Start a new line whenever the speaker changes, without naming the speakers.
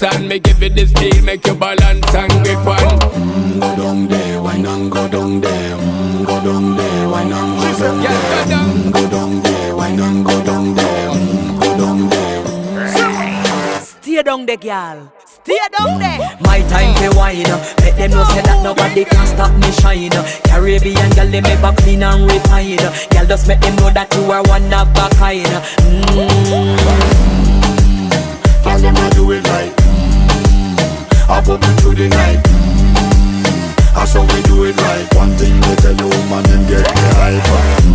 dance and me give it the steel, make you balance and grip on.
Go down there, why not go down there? Go down there, why not go down there? Go down there, why not go down there? Go down there.
Stay down there, girl. Stay down there.
My time to wine. Let them know say that nobody can stop me shine. Caribbean girl, they make back clean and refine. Girl, just make them know that you are one of a kind.
Tell them I do it right. I pop it through the night. That's how we do it right. One thing we tell you, man, and get me hype.